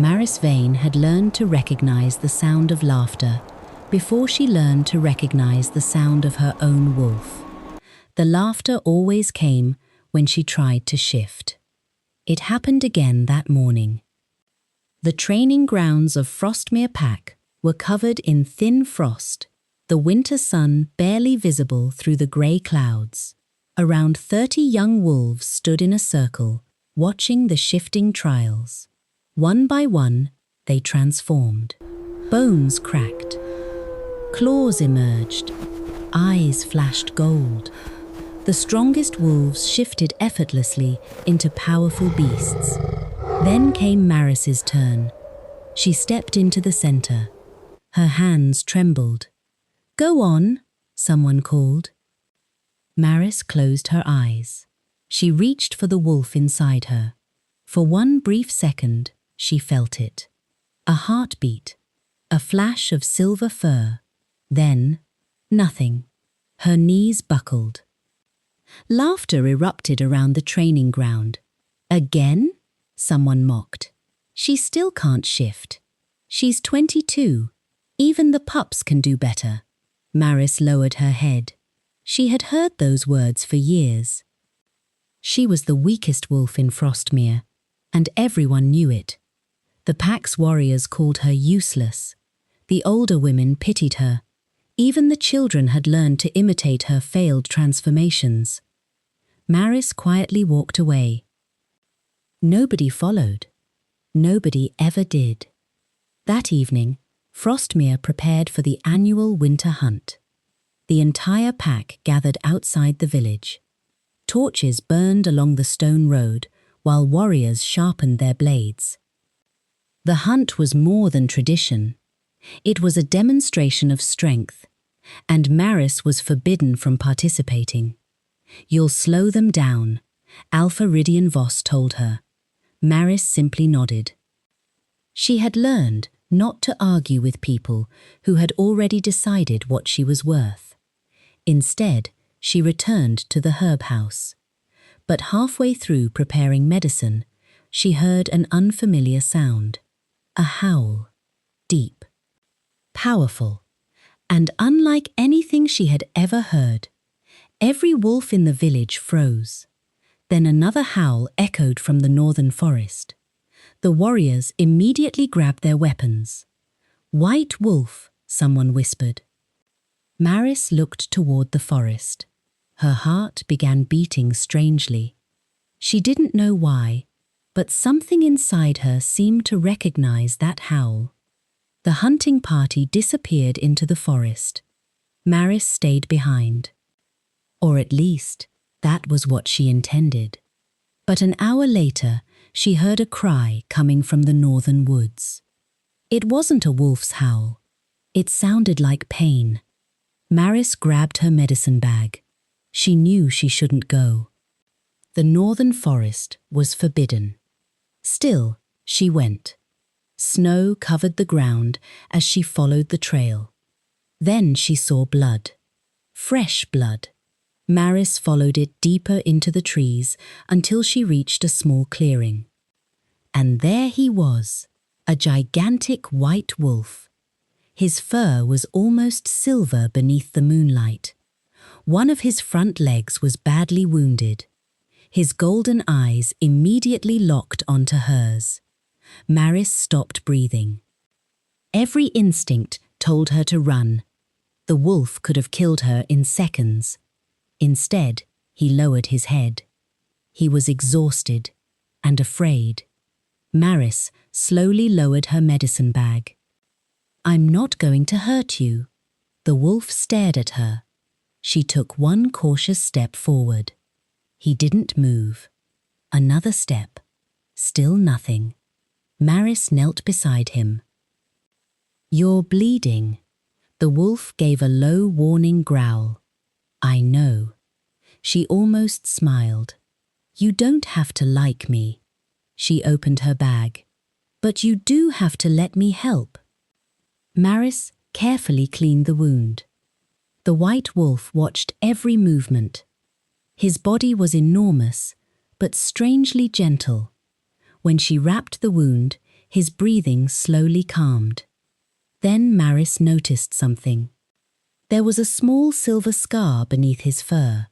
Veyne had learned to recognize the sound of laughter before she learned to recognize the sound of her own wolf. The laughter always came when she tried to shift. It happened again that morning. The training grounds of Frostmere Pack were covered in thin frost, the winter sun barely visible through the grey clouds. Around 30 young wolves stood in a circle, watching the shifting trials. One by one, they transformed. Bones cracked. Claws emerged. Eyes flashed gold. The strongest wolves shifted effortlessly into powerful beasts. Then came Maris's turn. She stepped into the center. Her hands trembled. "Go on," someone called. Maris closed her eyes. She reached for the wolf inside her. For one brief second, she felt it. A heartbeat, a flash of silver fur. Then, nothing. Her knees buckled. Laughter erupted around the training ground. "Again?" someone mocked. "She still can't shift. She's 22. Even the pups can do better." Maris lowered her head. She had heard those words for years. She was the weakest wolf in Frostmere, and everyone knew it. The pack's warriors called her useless. The older women pitied her. Even the children had learned to imitate her failed transformations. Maris quietly walked away. Nobody followed. Nobody ever did. That evening, Frostmere prepared for the annual winter hunt. The entire pack gathered outside the village. Torches burned along the stone road while warriors sharpened their blades. The hunt was more than tradition. It was a demonstration of strength, and Maris was forbidden from participating. "You'll slow them down," Alpha Ridian Voss told her. Maris simply nodded. She had learned not to argue with people who had already decided what she was worth. Instead, she returned to the herb house. But halfway through preparing medicine, she heard an unfamiliar sound. A howl. Deep. Powerful. And unlike anything she had ever heard. Every wolf in the village froze. Then another howl echoed from the northern forest. The warriors immediately grabbed their weapons. "White wolf," someone whispered. Maris looked toward the forest. Her heart began beating strangely. She didn't know why, but something inside her seemed to recognize that howl. The hunting party disappeared into the forest. Maris stayed behind. Or at least, that was what she intended. But an hour later, she heard a cry coming from the northern woods. It wasn't a wolf's howl. It sounded like pain. Maris grabbed her medicine bag. She knew she shouldn't go. The northern forest was forbidden. Still, she went. Snow covered the ground as she followed the trail. Then she saw blood. Fresh blood. Maris followed it deeper into the trees until she reached a small clearing. And there he was, a gigantic white wolf. His fur was almost silver beneath the moonlight. One of his front legs was badly wounded. His golden eyes immediately locked onto hers. Maris stopped breathing. Every instinct told her to run. The wolf could have killed her in seconds. Instead, he lowered his head. He was exhausted and afraid. Maris slowly lowered her medicine bag. "I'm not going to hurt you." The wolf stared at her. She took one cautious step forward. He didn't move. Another step. Still nothing. Maris knelt beside him. "You're bleeding." The wolf gave a low warning growl. "I know." She almost smiled. "You don't have to like me." She opened her bag. "But you do have to let me help." Maris carefully cleaned the wound. The white wolf watched every movement. His body was enormous, but strangely gentle. When she wrapped the wound, His breathing slowly calmed. Then Maris noticed something. There was a small silver scar beneath his fur.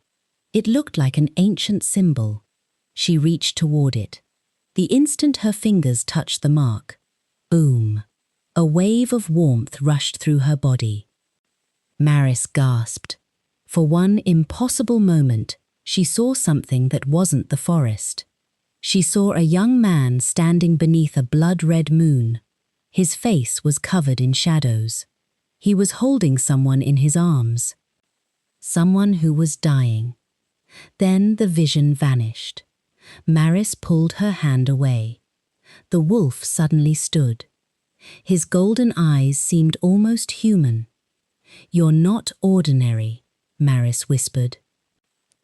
It looked like an ancient symbol. She reached toward it. The instant her fingers touched the mark, boom, a wave of warmth rushed through her body. Maris gasped. For one impossible moment, she saw something that wasn't the forest. She saw a young man standing beneath a blood-red moon. His face was covered in shadows. He was holding someone in his arms. Someone who was dying. Then the vision vanished. Maris pulled her hand away. The wolf suddenly stood. His golden eyes seemed almost human. "You're not ordinary," Maris whispered.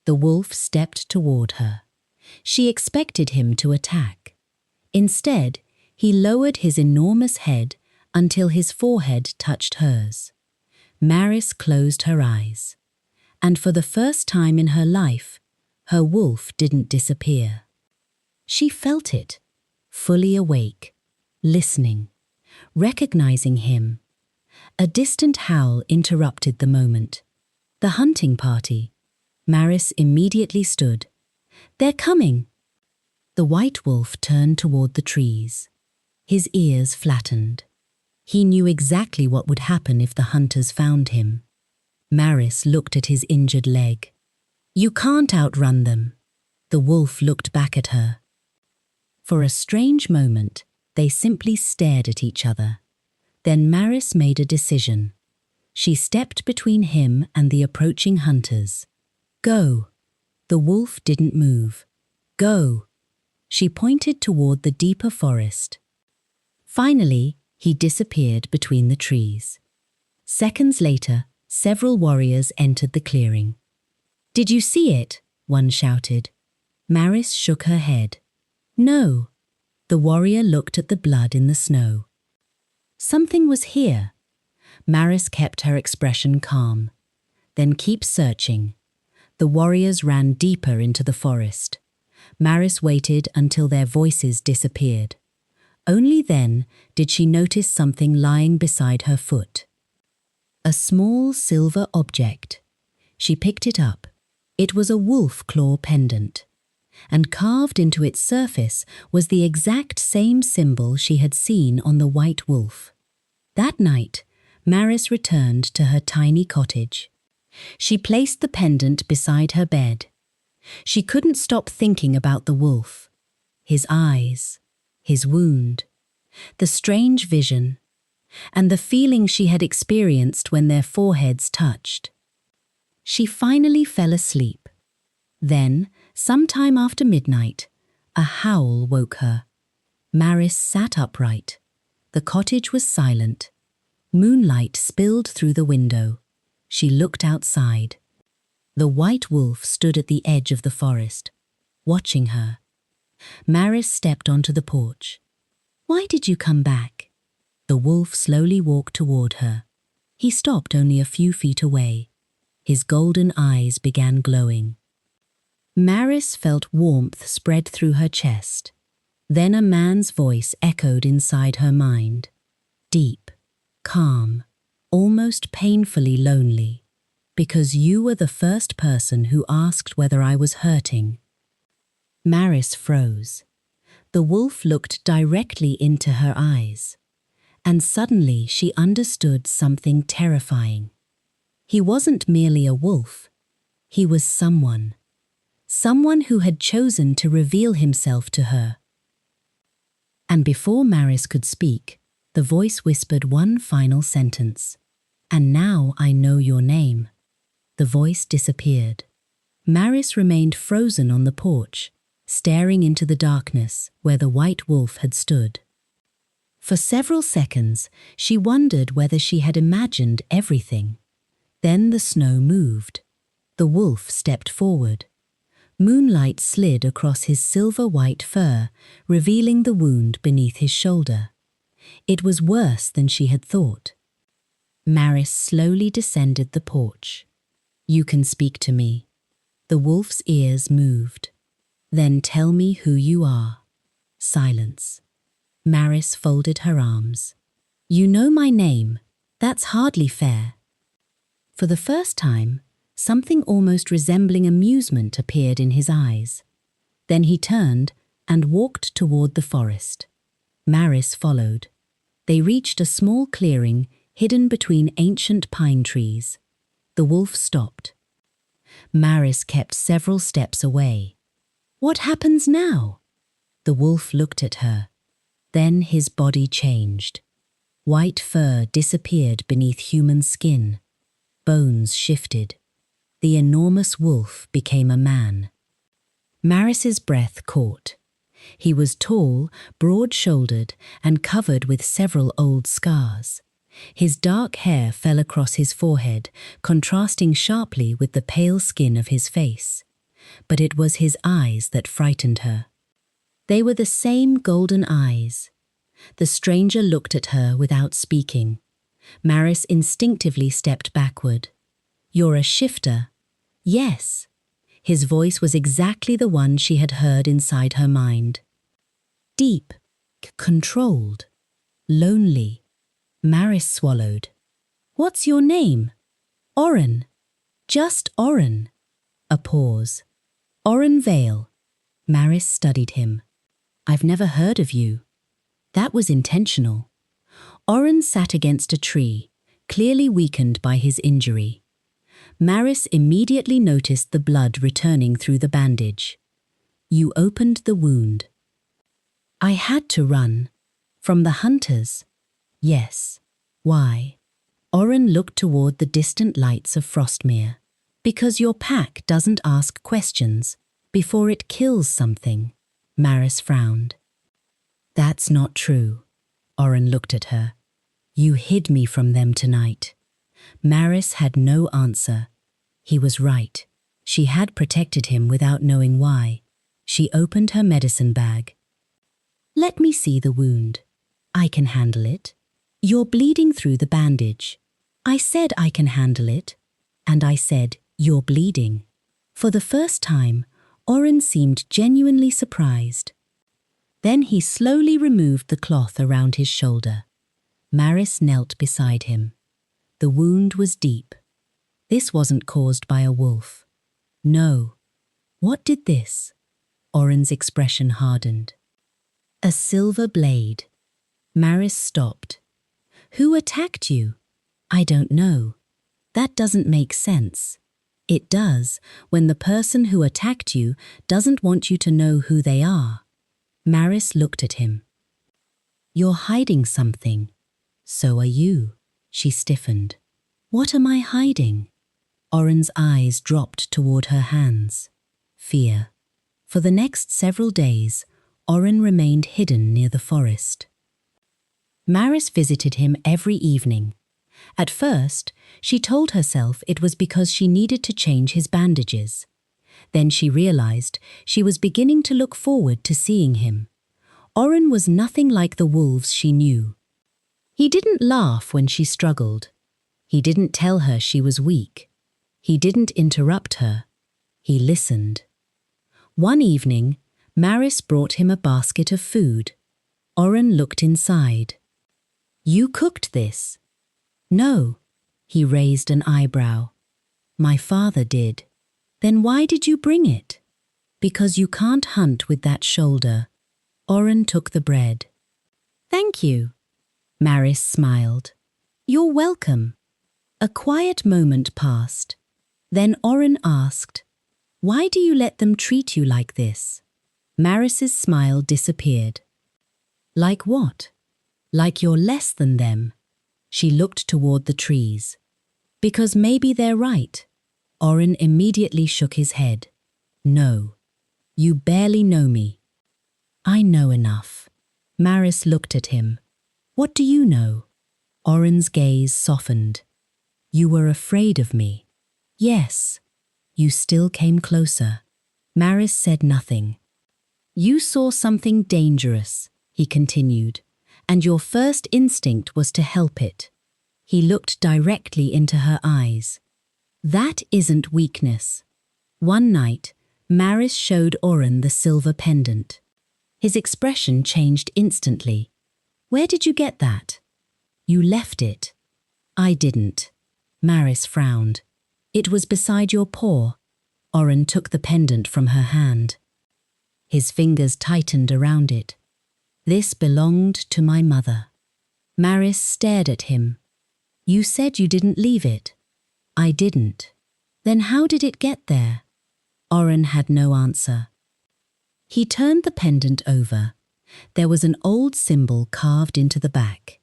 The wolf stepped toward her. She expected him to attack. Instead, he lowered his enormous head until his forehead touched hers. Maris closed her eyes. And for the first time in her life, her wolf didn't disappear. She felt it, fully awake, listening, recognizing him. A distant howl interrupted the moment. The hunting party. Maris immediately stood. "They're coming!" The white wolf turned toward the trees. His ears flattened. He knew exactly what would happen if the hunters found him. Maris looked at his injured leg. "You can't outrun them." The wolf looked back at her. For a strange moment, they simply stared at each other. Then Maris made a decision. She stepped between him and the approaching hunters. "Go." The wolf didn't move. "Go." She pointed toward the deeper forest. Finally, he disappeared between the trees. Seconds later, several warriors entered the clearing. "Did you see it?" one shouted. Maris shook her head. "No." The warrior looked at the blood in the snow. Something was here. Maris kept her expression calm. "Then keep searching." The warriors ran deeper into the forest. Maris waited until their voices disappeared. Only then did she notice something lying beside her foot. A small silver object. She picked it up. It was a wolf claw pendant, and carved into its surface was the exact same symbol she had seen on the white wolf. That night, Maris returned to her tiny cottage. She placed the pendant beside her bed. She couldn't stop thinking about the wolf, his eyes, his wound, the strange vision, and the feeling she had experienced when their foreheads touched. She finally fell asleep. Then, sometime after midnight, a howl woke her. Maris sat upright. The cottage was silent. Moonlight spilled through the window. She looked outside. The white wolf stood at the edge of the forest, watching her. Maris stepped onto the porch. "Why did you come back?" The wolf slowly walked toward her. He stopped only a few feet away. His golden eyes began glowing. Maris felt warmth spread through her chest. Then a man's voice echoed inside her mind. Deep, calm, almost painfully lonely. "Because you were the first person who asked whether I was hurting." Maris froze. The wolf looked directly into her eyes. And suddenly she understood something terrifying. He wasn't merely a wolf. He was someone. Someone who had chosen to reveal himself to her. And before Maris could speak, the voice whispered one final sentence. "And now I know your name." The voice disappeared. Maris remained frozen on the porch, staring into the darkness where the white wolf had stood. For several seconds, she wondered whether she had imagined everything. Then the snow moved. The wolf stepped forward. Moonlight slid across his silver-white fur, revealing the wound beneath his shoulder. It was worse than she had thought. Maris slowly descended the porch. "You can speak to me." The wolf's ears moved. "Then tell me who you are." Silence. Maris folded her arms. You know my name. That's hardly fair. For the first time, something almost resembling amusement appeared in his eyes. Then he turned and walked toward the forest. Maris followed. They reached a small clearing hidden between ancient pine trees. The wolf stopped. Maris kept several steps away. What happens now? The wolf looked at her. Then his body changed. White fur disappeared beneath human skin. Bones shifted. The enormous wolf became a man. Maris's breath caught. He was tall, broad-shouldered, and covered with several old scars. His dark hair fell across his forehead, contrasting sharply with the pale skin of his face. But it was his eyes that frightened her. They were the same golden eyes. The stranger looked at her without speaking. Maris instinctively stepped backward. You're a shifter. Yes. His voice was exactly the one she had heard inside her mind. Deep, controlled, lonely. Maris swallowed. What's your name? Orren. Just Orren. A pause. Orren Vale. Maris studied him. I've never heard of you. That was intentional. Orren sat against a tree, clearly weakened by his injury. Maris immediately noticed the blood returning through the bandage. You opened the wound. I had to run. From the hunters? Yes. Why? Orren looked toward the distant lights of Frostmere. Because your pack doesn't ask questions before it kills something. Maris frowned. That's not true. Orren looked at her. You hid me from them tonight. Maris had no answer. He was right. She had protected him without knowing why. She opened her medicine bag. Let me see the wound. I can handle it. You're bleeding through the bandage. I said I can handle it. And I said, you're bleeding. For the first time, Orren seemed genuinely surprised. Then he slowly removed the cloth around his shoulder. Maris knelt beside him. The wound was deep. This wasn't caused by a wolf. No. What did this? Orren's expression hardened. A silver blade. Maris stopped. Who attacked you? I don't know. That doesn't make sense. It does when the person who attacked you doesn't want you to know who they are. Maris looked at him. You're hiding something. So are you. She stiffened. What am I hiding? Orren's eyes dropped toward her hands. Fear. For the next several days, Orren remained hidden near the forest. Maris visited him every evening. At first, she told herself it was because she needed to change his bandages. Then she realized she was beginning to look forward to seeing him. Orren was nothing like the wolves she knew. He didn't laugh when she struggled. He didn't tell her she was weak. He didn't interrupt her. He listened. One evening, Maris brought him a basket of food. Orren looked inside. You cooked this? No. He raised an eyebrow. My father did. Then why did you bring it? Because you can't hunt with that shoulder. Orren took the bread. Thank you. Maris smiled. You're welcome. A quiet moment passed. Then Orren asked, why do you let them treat you like this? Maris's smile disappeared. Like what? Like you're less than them. She looked toward the trees. Because maybe they're right. Orren immediately shook his head. No. You barely know me. I know enough. Maris looked at him. What do you know? Orren's gaze softened. You were afraid of me. Yes. You still came closer. Maris said nothing. You saw something dangerous, he continued, and your first instinct was to help it. He looked directly into her eyes. That isn't weakness. One night, Maris showed Orren the silver pendant. His expression changed instantly. Where did you get that? You left it. I didn't. Maris frowned. It was beside your paw. Orren took the pendant from her hand. His fingers tightened around it. This belonged to my mother. Maris stared at him. You said you didn't leave it. I didn't. Then how did it get there? Orren had no answer. He turned the pendant over. There was an old symbol carved into the back,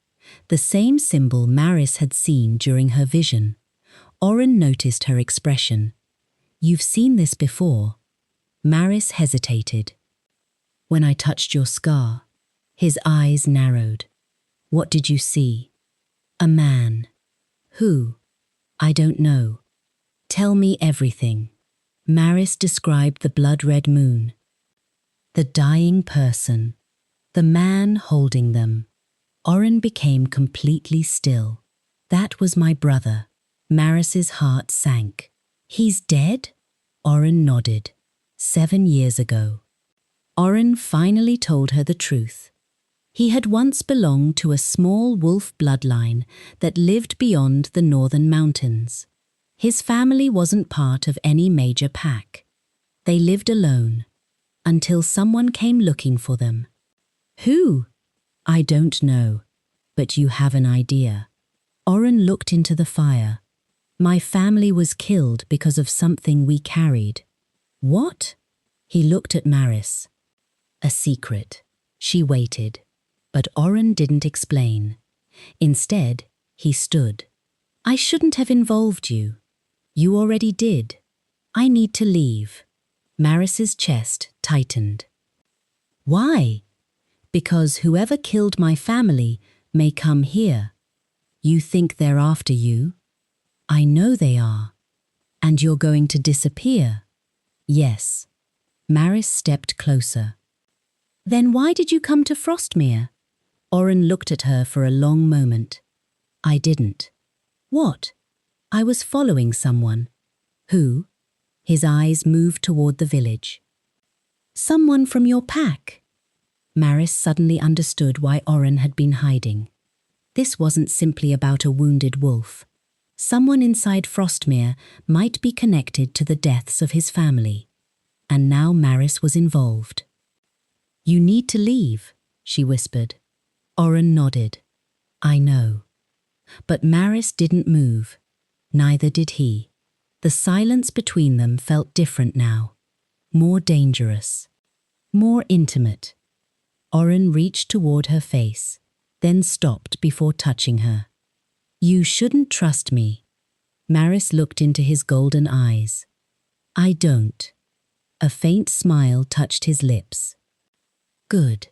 the same symbol Maris had seen during her vision. Orren noticed her expression. You've seen this before. Maris hesitated. When I touched your scar. His eyes narrowed. What did you see? A man. Who? I don't know. Tell me everything. Maris described the blood-red moon. The dying person. The man holding them. Orren became completely still. That was my brother. Maris's heart sank. He's dead? Orren nodded. 7 years ago. Orren finally told her the truth. He had once belonged to a small wolf bloodline that lived beyond the northern mountains. His family wasn't part of any major pack. They lived alone, until someone came looking for them. Who? I don't know, but you have an idea. Orren looked into the fire. My family was killed because of something we carried. What? He looked at Maris. A secret. She waited. But Orren didn't explain. Instead, he stood. I shouldn't have involved you. You already did. I need to leave. Maris's chest tightened. Why? Because whoever killed my family may come here. You think they're after you? I know they are. And you're going to disappear? Yes. Maris stepped closer. Then why did you come to Frostmere? Orren looked at her for a long moment. I didn't. What? I was following someone. Who? His eyes moved toward the village. Someone from your pack. Maris suddenly understood why Orren had been hiding. This wasn't simply about a wounded wolf. Someone inside Frostmere might be connected to the deaths of his family. And now Maris was involved. You need to leave, she whispered. Orren nodded. I know. But Maris didn't move. Neither did he. The silence between them felt different now. More dangerous. More intimate. Orren reached toward her face, then stopped before touching her. You shouldn't trust me. Maris looked into his golden eyes. I don't. A faint smile touched his lips. Good.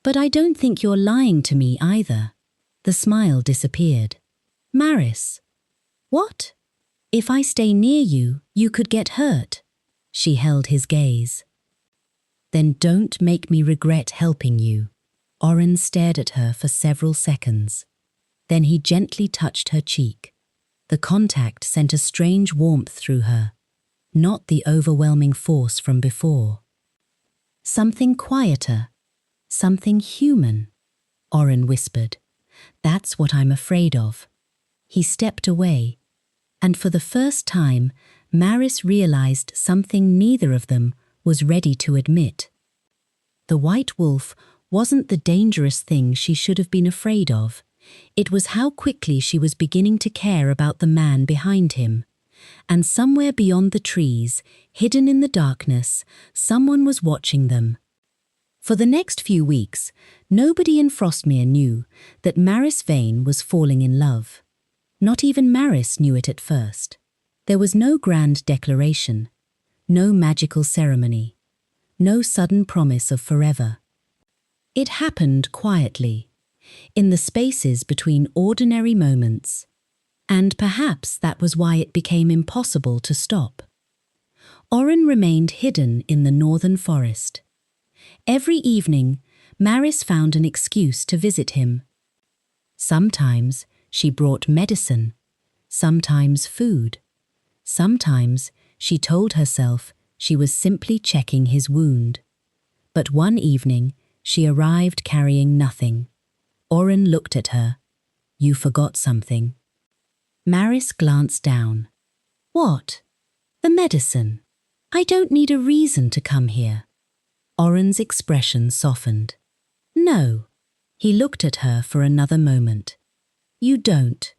But I don't think you're lying to me either. The smile disappeared. Maris. What? If I stay near you, you could get hurt. She held his gaze. Then don't make me regret helping you. Orren stared at her for several seconds. Then he gently touched her cheek. The contact sent a strange warmth through her, not the overwhelming force from before. Something quieter. Something human, Orren whispered. That's what I'm afraid of. He stepped away, and for the first time, Maris realized something neither of them was ready to admit. The white wolf wasn't the dangerous thing she should have been afraid of. It was how quickly she was beginning to care about the man behind him. And somewhere beyond the trees, hidden in the darkness, someone was watching them. For the next few weeks, nobody in Frostmere knew that Maris Veyne was falling in love. Not even Maris knew it at first. There was no grand declaration, no magical ceremony, no sudden promise of forever. It happened quietly, in the spaces between ordinary moments, and perhaps that was why it became impossible to stop. Orren remained hidden in the northern forest. Every evening, Maris found an excuse to visit him. Sometimes she brought medicine, sometimes food. Sometimes she told herself she was simply checking his wound. But one evening, she arrived carrying nothing, Orren looked at her. You forgot something. Maris glanced down. What? The medicine. I don't need a reason to come here. Orren's expression softened. No. He looked at her for another moment. You don't.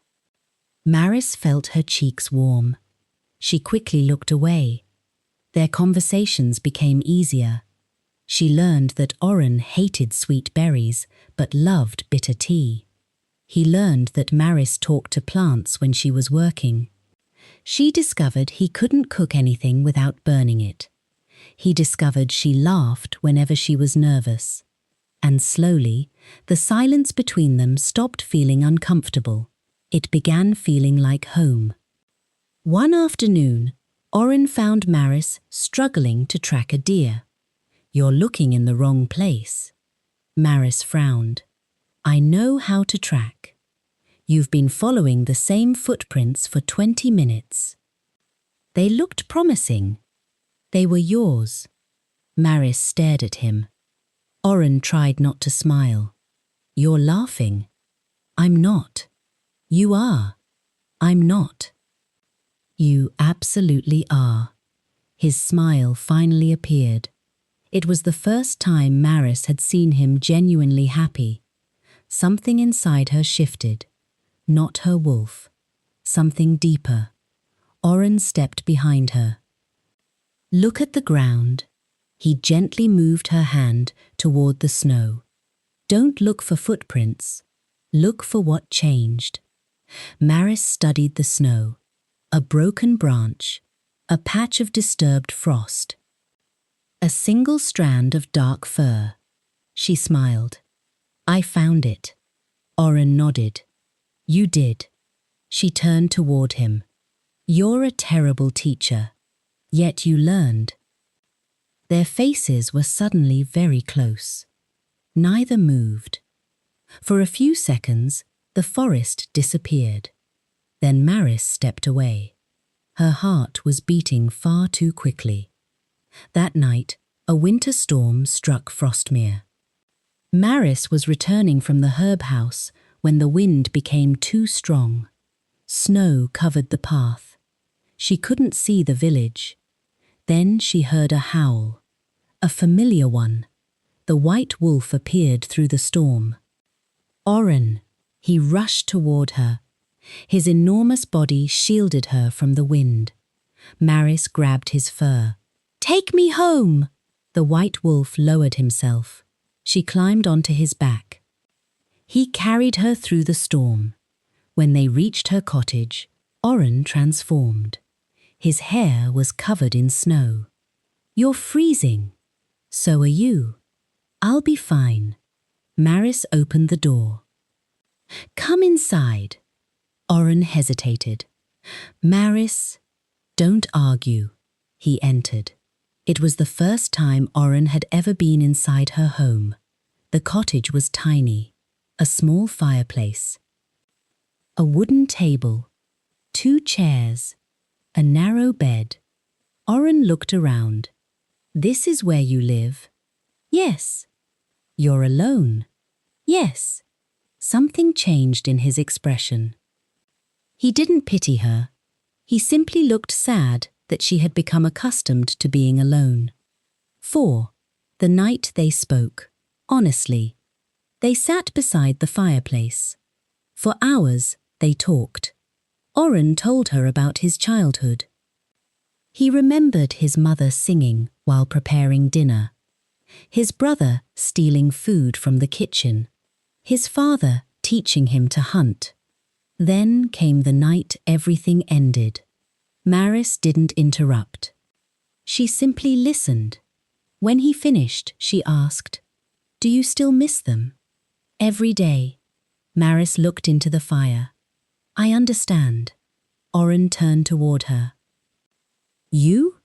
Maris felt her cheeks warm. She quickly looked away. Their conversations became easier. She learned that Orren hated sweet berries but loved bitter tea. He learned that Maris talked to plants when she was working. She discovered he couldn't cook anything without burning it. He discovered she laughed whenever she was nervous. And slowly, the silence between them stopped feeling uncomfortable. It began feeling like home. One afternoon, Orren found Maris struggling to track a deer. You're looking in the wrong place. Maris frowned. I know how to track. You've been following the same footprints for 20 minutes. They looked promising. They were yours. Maris stared at him. Orren tried not to smile. You're laughing. I'm not. You are. I'm not. You absolutely are. His smile finally appeared. It was the first time Maris had seen him genuinely happy. Something inside her shifted. Not her wolf. Something deeper. Orren stepped behind her. Look at the ground. He gently moved her hand toward the snow. Don't look for footprints. Look for what changed. Maris studied the snow. A broken branch. A patch of disturbed frost. A single strand of dark fur. She smiled. I found it. Orren nodded. You did. She turned toward him. You're a terrible teacher. Yet you learned. Their faces were suddenly very close. Neither moved. For a few seconds, the forest disappeared. Then Maris stepped away. Her heart was beating far too quickly. That night, a winter storm struck Frostmere. Maris was returning from the herb house when the wind became too strong. Snow covered the path. She couldn't see the village. Then she heard a howl. A familiar one. The white wolf appeared through the storm. Orren! He rushed toward her. His enormous body shielded her from the wind. Maris grabbed his fur. Take me home! The white wolf lowered himself. She climbed onto his back. He carried her through the storm. When they reached her cottage, Orren transformed. His hair was covered in snow. You're freezing. So are you. I'll be fine. Maris opened the door. Come inside. Orren hesitated. Maris, don't argue. He entered. It was the first time Orren had ever been inside her home. The cottage was tiny. A small fireplace. A wooden table. 2 chairs. A narrow bed. Orren looked around. This is where you live? Yes. You're alone? Yes. Something changed in his expression. He didn't pity her. He simply looked sad that she had become accustomed to being alone. 4. The night they spoke, honestly. They sat beside the fireplace. For hours, they talked. Orren told her about his childhood. He remembered his mother singing while preparing dinner, his brother stealing food from the kitchen, his father teaching him to hunt. Then came the night everything ended. Maris didn't interrupt. She simply listened. When he finished, she asked, Do you still miss them? Every day. Maris looked into the fire. I understand. Orren turned toward her. You?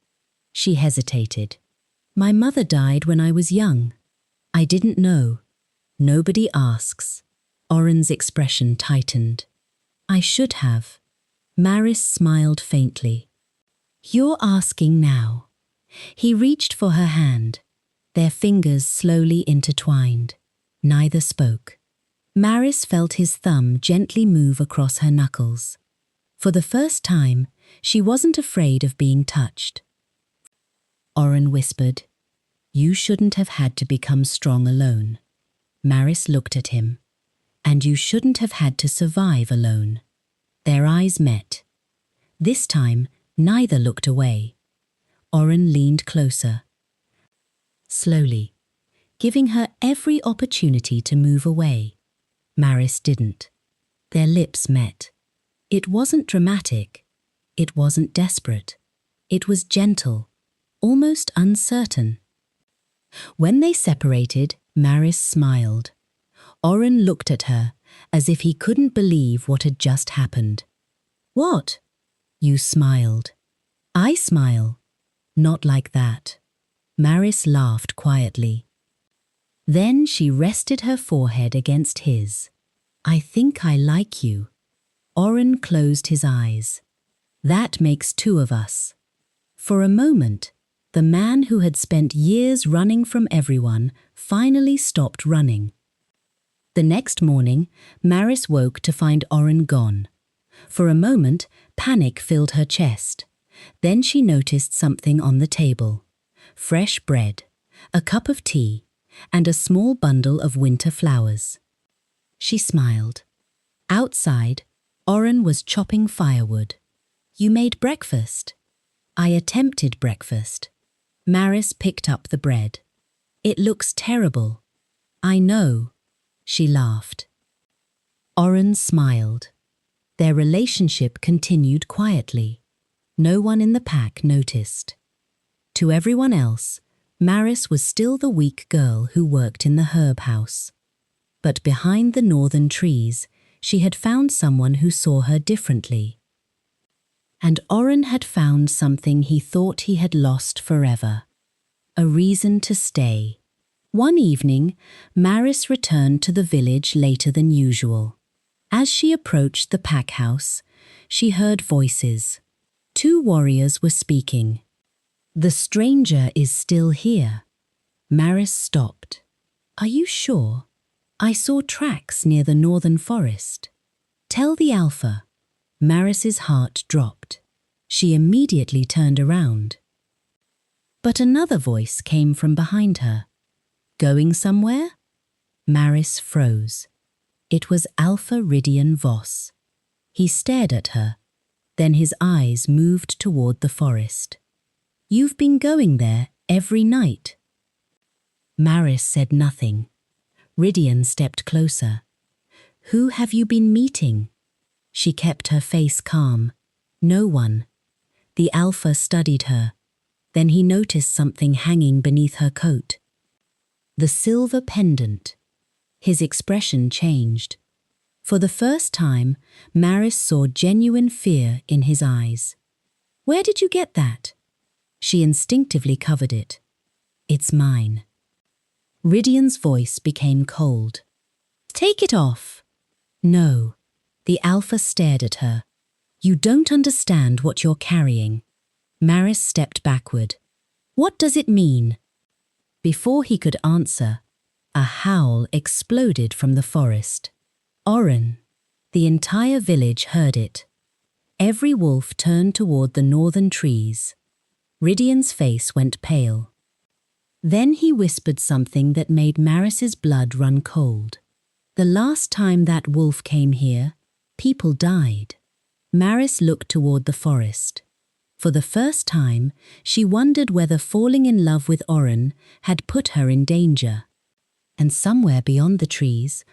She hesitated. My mother died when I was young. I didn't know. Nobody asks. Orren's expression tightened. I should have. Maris smiled faintly. You're asking now. He reached for her hand. Their fingers slowly intertwined. Neither spoke. Maris felt his thumb gently move across her knuckles. For the first time, she wasn't afraid of being touched. Orren whispered, "You shouldn't have had to become strong alone." Maris looked at him. "And you shouldn't have had to survive alone." Their eyes met. This time, neither looked away. Orren leaned closer. Slowly, giving her every opportunity to move away. Maris didn't. Their lips met. It wasn't dramatic. It wasn't desperate. It was gentle, almost uncertain. When they separated, Maris smiled. Orren looked at her as if he couldn't believe what had just happened. "What?" "You smiled." "I smile." "Not like that." Maris laughed quietly. Then she rested her forehead against his. "I think I like you." Orren closed his eyes. "That makes two of us." For a moment, the man who had spent years running from everyone finally stopped running. The next morning, Maris woke to find Orren gone. For a moment, panic filled her chest. Then she noticed something on the table. Fresh bread, a cup of tea, and a small bundle of winter flowers. She smiled. Outside, Orren was chopping firewood. "You made breakfast." "I attempted breakfast." Maris picked up the bread. "It looks terrible." "I know." She laughed. Orren smiled. Their relationship continued quietly. No one in the pack noticed. To everyone else, Maris was still the weak girl who worked in the herb house. But behind the northern trees, she had found someone who saw her differently. And Orren had found something he thought he had lost forever. A reason to stay. One evening, Maris returned to the village later than usual. As she approached the pack house, she heard voices. Two warriors were speaking. "The stranger is still here." Maris stopped. "Are you sure? I saw tracks near the northern forest." "Tell the Alpha." Maris's heart dropped. She immediately turned around. But another voice came from behind her. "Going somewhere?" Maris froze. It was Alpha Ridian Voss. He stared at her. Then his eyes moved toward the forest. "You've been going there every night." Maris said nothing. Ridian stepped closer. "Who have you been meeting?" She kept her face calm. "No one." The Alpha studied her. Then he noticed something hanging beneath her coat. The silver pendant. His expression changed. For the first time, Maris saw genuine fear in his eyes. "Where did you get that?" She instinctively covered it. "It's mine." Ridian's voice became cold. "Take it off." "No." The Alpha stared at her. "You don't understand what you're carrying." Maris stepped backward. "What does it mean?" Before he could answer, a howl exploded from the forest. Orren. The entire village heard it. Every wolf turned toward the northern trees. Ridian's face went pale. Then he whispered something that made Maris's blood run cold. "The last time that wolf came here, people died." Maris looked toward the forest. For the first time, she wondered whether falling in love with Orren had put her in danger. And somewhere beyond the trees,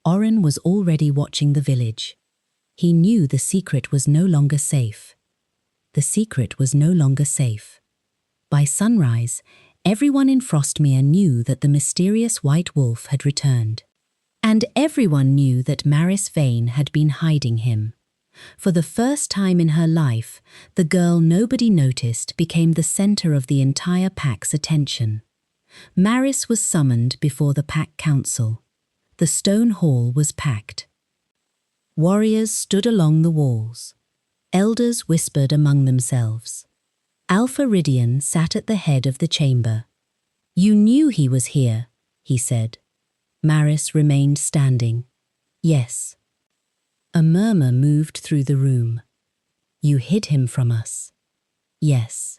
Orren was already watching the village. He knew the secret was no longer safe. The secret was no longer safe. By sunrise, everyone in Frostmere knew that the mysterious white wolf had returned. And everyone knew that Maris Veyne had been hiding him. For the first time in her life, the girl nobody noticed became the center of the entire pack's attention. Maris was summoned before the pack council. The stone hall was packed. Warriors stood along the walls. Elders whispered among themselves. Alpha Ridian sat at the head of the chamber. "You knew he was here," he said. Maris remained standing. Yes. A murmur moved through the room. You hid him from us. Yes.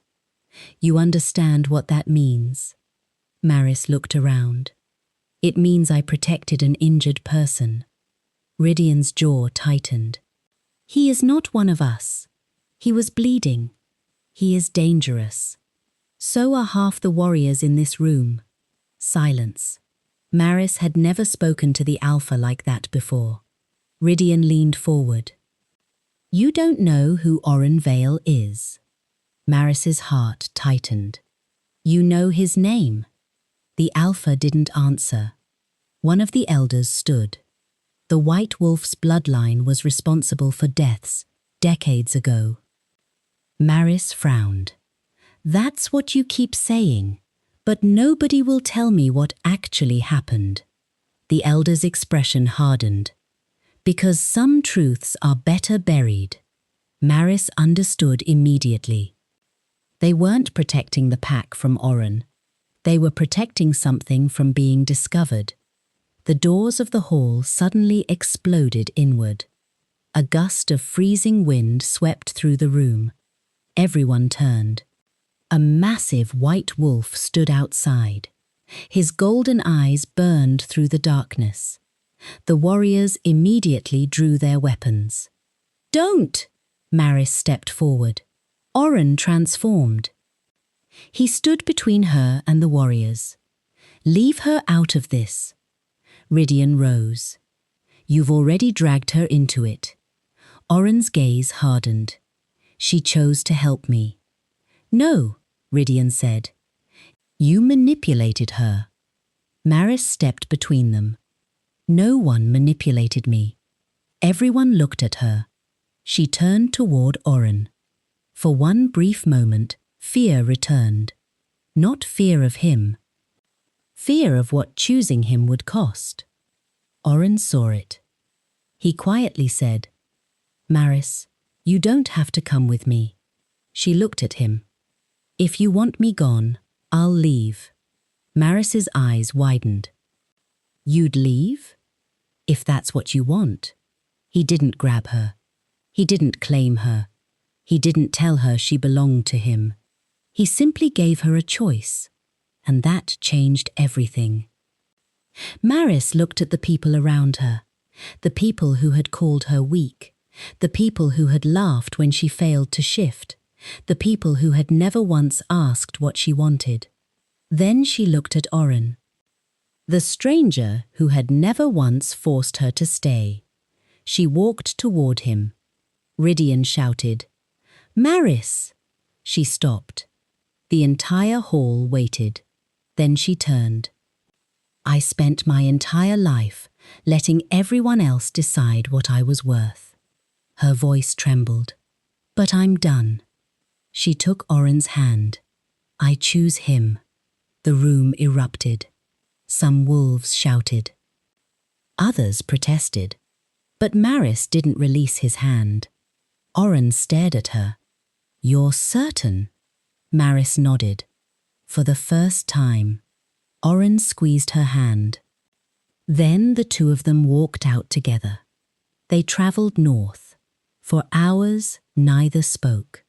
You understand what that means. Maris looked around. It means I protected an injured person. Rydian's jaw tightened. He is not one of us. He was bleeding. He is dangerous. So are half the warriors in this room. Silence. Maris had never spoken to the Alpha like that before. Rydian leaned forward. You don't know who Orren Vale is. Maris's heart tightened. You know his name. The Alpha didn't answer. One of the elders stood. The White Wolf's bloodline was responsible for deaths decades ago. Maris frowned. That's what you keep saying, but nobody will tell me what actually happened. The elder's expression hardened. Because some truths are better buried. Maris understood immediately. They weren't protecting the pack from Orren. They were protecting something from being discovered. The doors of the hall suddenly exploded inward. A gust of freezing wind swept through the room. Everyone turned. A massive white wolf stood outside. His golden eyes burned through the darkness. The warriors immediately drew their weapons. Don't! Maris stepped forward. Orren transformed. He stood between her and the warriors. Leave her out of this. Rydian rose. You've already dragged her into it. Orren's gaze hardened. She chose to help me. No, Rydian said. You manipulated her. Maris stepped between them. No one manipulated me. Everyone looked at her. She turned toward Orren. For one brief moment, fear returned. Not fear of him. Fear of what choosing him would cost. Orren saw it. He quietly said, Maris, you don't have to come with me. She looked at him. If you want me gone, I'll leave. Maris's eyes widened. You'd leave? If that's what you want. He didn't grab her. He didn't claim her. He didn't tell her she belonged to him. He simply gave her a choice, and that changed everything. Maris looked at the people around her, the people who had called her weak, the people who had laughed when she failed to shift, the people who had never once asked what she wanted. Then she looked at Orren, the stranger who had never once forced her to stay. She walked toward him. Rydian shouted, Maris! She stopped. The entire hall waited. Then she turned. I spent my entire life letting everyone else decide what I was worth. Her voice trembled. But I'm done. She took Orren's hand. I choose him. The room erupted. Some wolves shouted. Others protested. But Maris didn't release his hand. Orren stared at her. You're certain? Maris nodded. For the first time. Orren squeezed her hand. Then the two of them walked out together. They travelled north. For hours, neither spoke.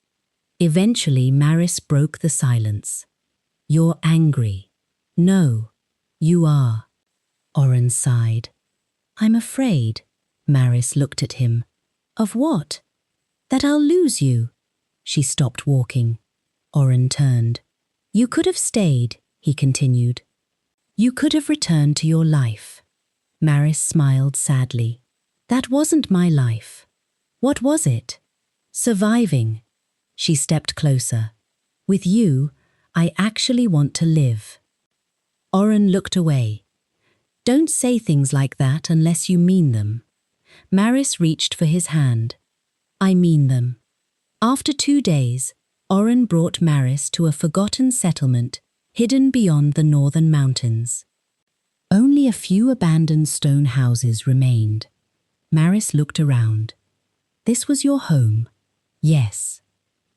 Eventually, Maris broke the silence. You're angry. No, you are. Orren sighed. I'm afraid. Maris looked at him. Of what? That I'll lose you. She stopped walking. Orren turned. You could have stayed, he continued. You could have returned to your life. Maris smiled sadly. That wasn't my life. What was it? Surviving. She stepped closer. With you, I actually want to live. Orren looked away. Don't say things like that unless you mean them. Maris reached for his hand. I mean them. After 2 days, Orren brought Maris to a forgotten settlement hidden beyond the northern mountains. Only a few abandoned stone houses remained. Maris looked around. This was your home? Yes.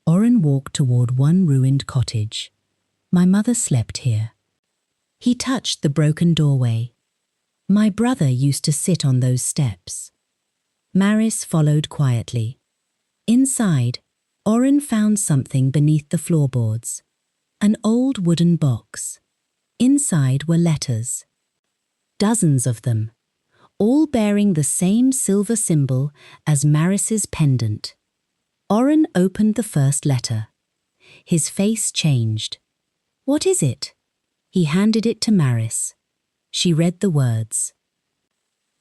Orren walked toward one ruined cottage. My mother slept here. He touched the broken doorway. My brother used to sit on those steps. Maris followed quietly. Inside, Orren found something beneath the floorboards. An old wooden box. Inside were letters. Dozens of them, all bearing the same silver symbol as Maris's pendant. Orren opened the first letter. His face changed. "What is it?" He handed it to Maris. She read the words.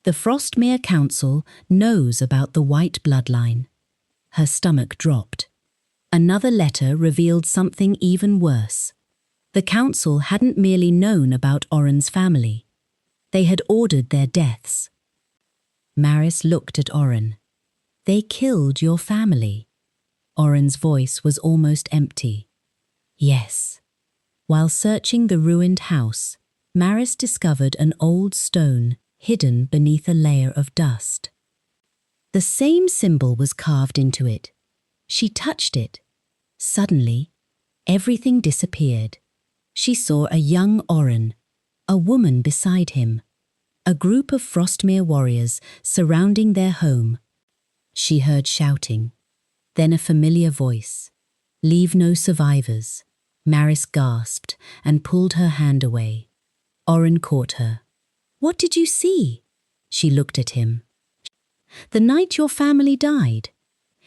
"The Frostmere Council knows about the white bloodline." Her stomach dropped. Another letter revealed something even worse. The council hadn't merely known about Orren's family. They had ordered their deaths. Maris looked at Orren. "They killed your family." Orren's voice was almost empty. "Yes." While searching the ruined house, Maris discovered an old stone hidden beneath a layer of dust. The same symbol was carved into it. She touched it. Suddenly, everything disappeared. She saw a young Orren, a woman beside him, a group of Frostmere warriors surrounding their home. She heard shouting, then a familiar voice. "Leave no survivors." Maris gasped and pulled her hand away. Orren caught her. "What did you see?" She looked at him. "The night your family died."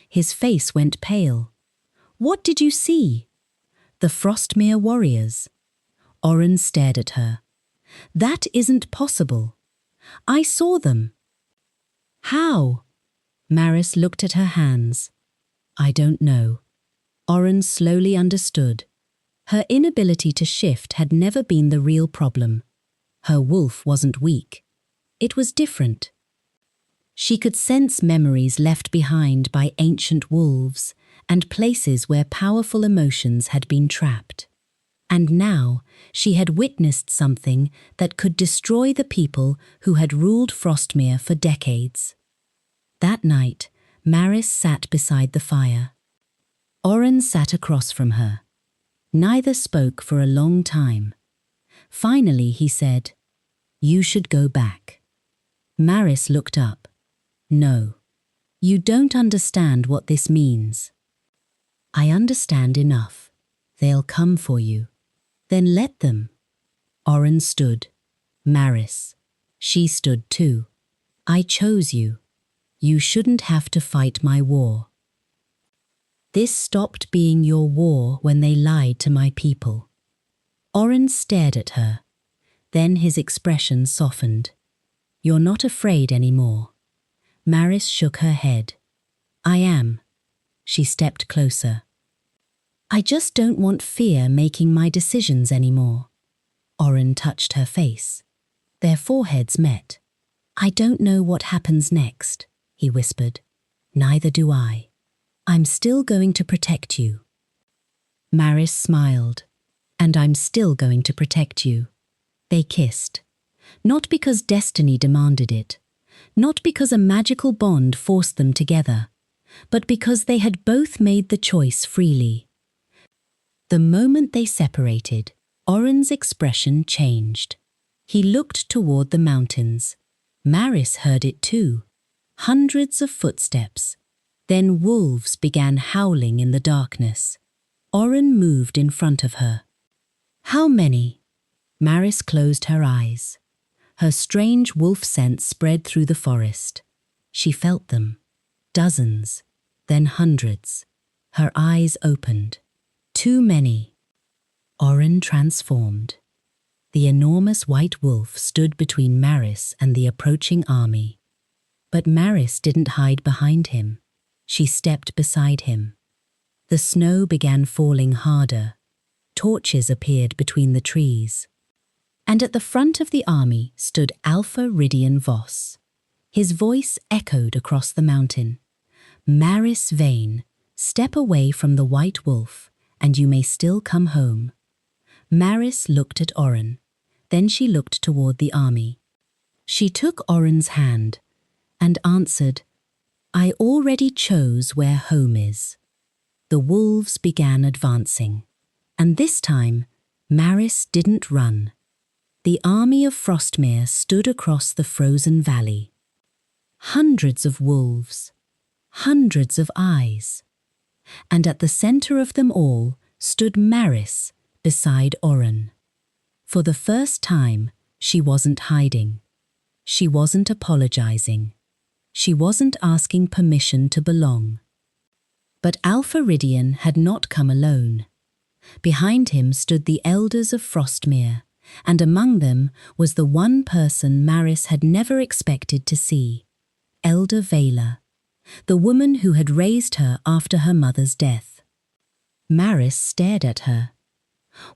His face went pale. "What did you see?" "The Frostmere warriors." Orren stared at her. "That isn't possible." "I saw them." "How?" Maris looked at her hands. "I don't know." Orren slowly understood. Her inability to shift had never been the real problem. Her wolf wasn't weak. It was different. She could sense memories left behind by ancient wolves and places where powerful emotions had been trapped. And now she had witnessed something that could destroy the people who had ruled Frostmere for decades. That night, Maris sat beside the fire. Orren sat across from her. Neither spoke for a long time. Finally he said, "You should go back." Maris looked up. "No, you don't understand what this means." "I understand enough. They'll come for you." "Then let them." Orren stood. Maris. She stood too. "I chose you. You shouldn't have to fight my war." "This stopped being your war when they lied to my people." Orren stared at her. Then his expression softened. "You're not afraid anymore." Maris shook her head. "I am." She stepped closer. "I just don't want fear making my decisions anymore." Orren touched her face. Their foreheads met. "I don't know what happens next," he whispered. "Neither do I. I'm still going to protect you." Maris smiled. "And I'm still going to protect you." They kissed. Not because destiny demanded it, not because a magical bond forced them together, but because they had both made the choice freely. The moment they separated, Orren's expression changed. He looked toward the mountains. Maris heard it too. Hundreds of footsteps. Then wolves began howling in the darkness. Orren moved in front of her. "How many?" Maris closed her eyes. Her strange wolf scent spread through the forest. She felt them. Dozens, then hundreds. Her eyes opened. Too many. Orren transformed. The enormous white wolf stood between Maris and the approaching army. But Maris didn't hide behind him. She stepped beside him. The snow began falling harder. Torches appeared between the trees. And at the front of the army stood Alpha Ridian Voss. His voice echoed across the mountain. "Maris Veyne, step away from the white wolf, and you may still come home." Maris looked at Orren. Then she looked toward the army. She took Orren's hand and answered, "I already chose where home is." The wolves began advancing. And this time, Maris didn't run. The army of Frostmere stood across the frozen valley. Hundreds of wolves, hundreds of eyes. And at the center of them all stood Maris beside Orren. For the first time, she wasn't hiding. She wasn't apologizing. She wasn't asking permission to belong. But Alpha Ridian had not come alone. Behind him stood the elders of Frostmere, and among them was the one person Maris had never expected to see, Elder Veyne, the woman who had raised her after her mother's death. Maris stared at her.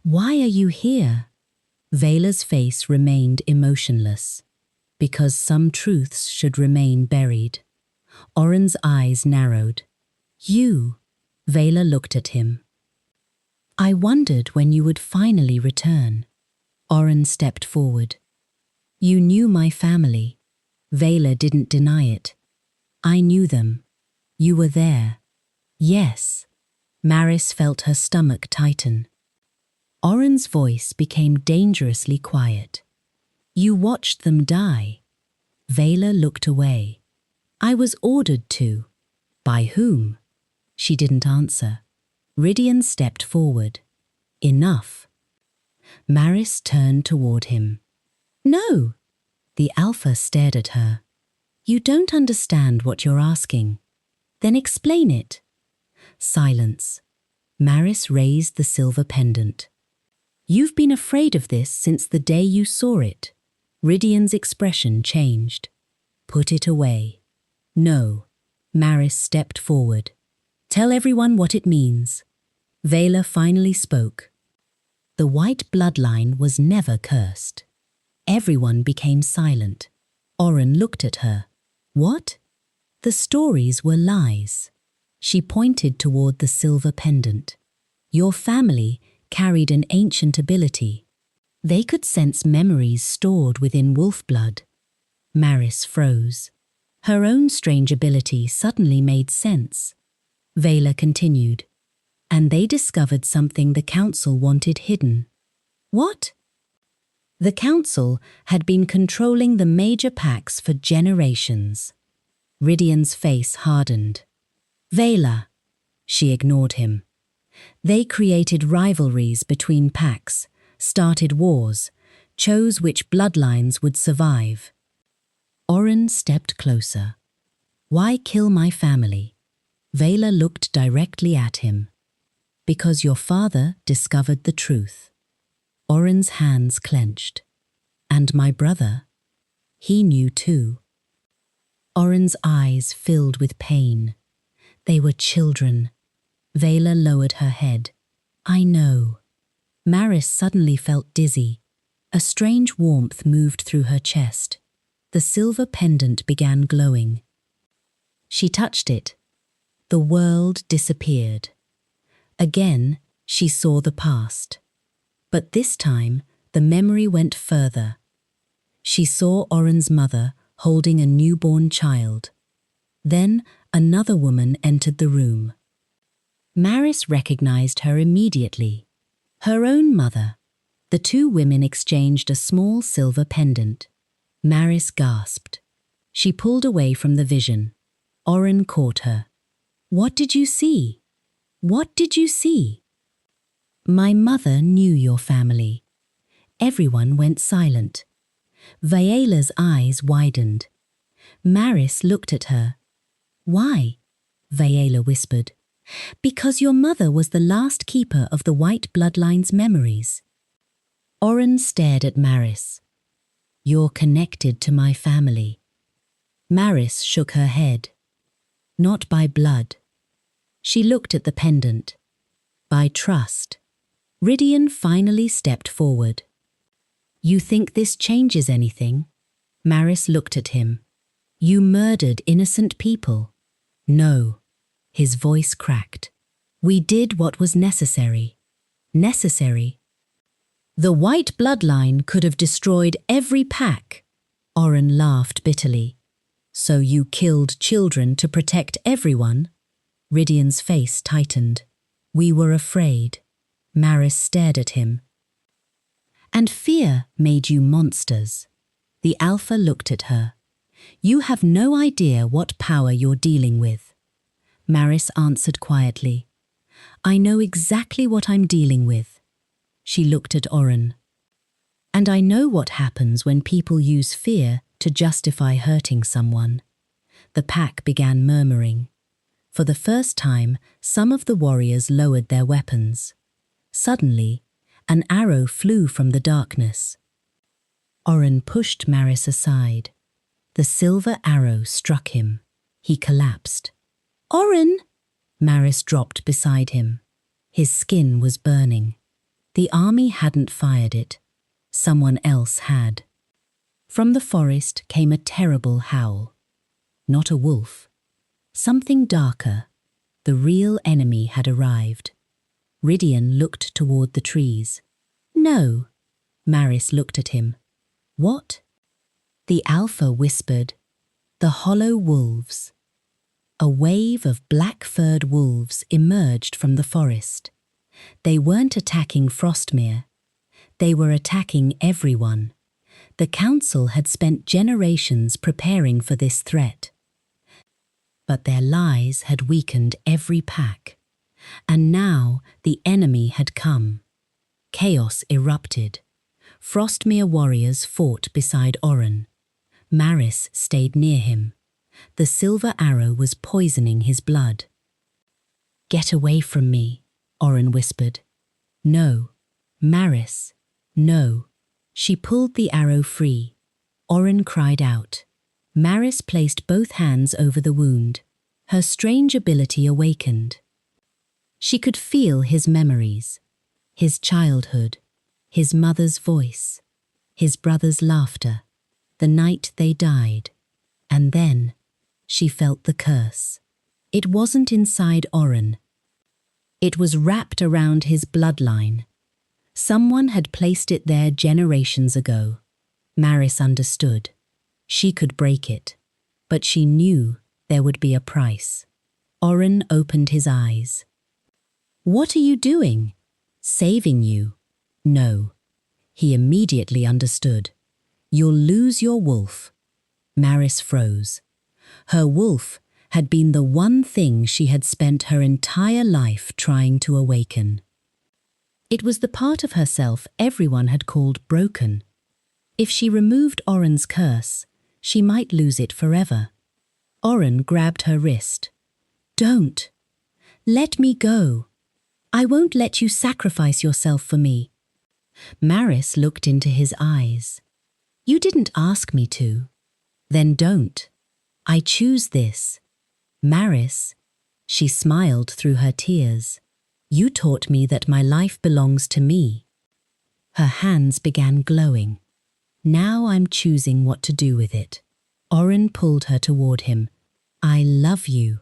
"Why are you here?" Veyle's face remained emotionless. Because some truths should remain buried. Orren's eyes narrowed. "You," Veyne looked at him. "I wondered when you would finally return." Orren stepped forward. "You knew my family." Veyne didn't deny it. "I knew them. You were there." "Yes." Maris felt her stomach tighten. Orren's voice became dangerously quiet. "You watched them die." Veyne looked away. "I was ordered to." "By whom?" She didn't answer. Ridian stepped forward. "Enough." Maris turned toward him. "No." The Alpha stared at her. "You don't understand what you're asking. Then explain it." Silence. Maris raised the silver pendant. "You've been afraid of this since the day you saw it." Ridian's expression changed. "Put it away." "No." Maris stepped forward. "Tell everyone what it means." Veyne finally spoke. "The white bloodline was never cursed." Everyone became silent. Orren looked at her. "What?" "The stories were lies." She pointed toward the silver pendant. "Your family carried an ancient ability. They could sense memories stored within wolf blood." Maris froze. Her own strange ability suddenly made sense. Veyne continued. "And they discovered something the council wanted hidden." "What?" "The council had been controlling the major packs for generations." Ridian's face hardened. "Veyne." She ignored him. "They created rivalries between packs, started wars, chose which bloodlines would survive." Orren stepped closer. "Why kill my family?" Veyne looked directly at him. "Because your father discovered the truth." Orren's hands clenched. "And my brother? He knew too." Orren's eyes filled with pain. They were children. Veyne lowered her head. "I know." Maris suddenly felt dizzy. A strange warmth moved through her chest. The silver pendant began glowing. She touched it. The world disappeared. Again, she saw the past. But this time, the memory went further. She saw Orren's mother holding a newborn child. Then another woman entered the room. Maris recognized her immediately. Her own mother. The two women exchanged a small silver pendant. Maris gasped. She pulled away from the vision. Orren caught her. "What did you see? What did you see?" "My mother knew your family." Everyone went silent. Veyle's eyes widened. Maris looked at her. "Why?" Veyne whispered. "Because your mother was the last keeper of the white bloodline's memories." Orren stared at Maris. "You're connected to my family." Maris shook her head. "Not by blood." She looked at the pendant. "By trust." Ridian finally stepped forward. "You think this changes anything?" Maris looked at him. "You murdered innocent people." "No." His voice cracked. "We did what was necessary." "Necessary?" "The white bloodline could have destroyed every pack." Orren laughed bitterly. "So you killed children to protect everyone?" Ridian's face tightened. "We were afraid." Maris stared at him. And fear made you monsters. The Alpha looked at her. You have no idea what power you're dealing with. Maris answered quietly. I know exactly what I'm dealing with. She looked at Orren. And I know what happens when people use fear to justify hurting someone. The pack began murmuring. For the first time, some of the warriors lowered their weapons. Suddenly, an arrow flew from the darkness. Orren pushed Maris aside. The silver arrow struck him. He collapsed. Orren! Maris dropped beside him. His skin was burning. The army hadn't fired it. Someone else had. From the forest came a terrible howl. Not a wolf. Something darker. The real enemy had arrived. Rydian looked toward the trees. No. Maris looked at him. What? The Alpha whispered. The hollow wolves. A wave of black-furred wolves emerged from the forest. They weren't attacking Frostmere. They were attacking everyone. The council had spent generations preparing for this threat. But their lies had weakened every pack. And now the enemy had come. Chaos erupted. Frostmere warriors fought beside Orren. Maris stayed near him. The silver arrow was poisoning his blood. Get away from me, Orren whispered. No. Maris. No. She pulled the arrow free. Orren cried out. Maris placed both hands over the wound. Her strange ability awakened. She could feel his memories, his childhood, his mother's voice, his brother's laughter, the night they died. And then she felt the curse. It wasn't inside Orren. It was wrapped around his bloodline. Someone had placed it there generations ago. Maris understood. She could break it, but she knew there would be a price. Orren opened his eyes. What are you doing? Saving you. No. He immediately understood. You'll lose your wolf. Maris froze. Her wolf had been the one thing she had spent her entire life trying to awaken. It was the part of herself everyone had called broken. If she removed Orren's curse, she might lose it forever. Orren grabbed her wrist. Don't. Let me go. I won't let you sacrifice yourself for me. Maris looked into his eyes. You didn't ask me to. Then don't. I choose this. Maris, she smiled through her tears. You taught me that my life belongs to me. Her hands began glowing. Now I'm choosing what to do with it. Orren pulled her toward him. I love you.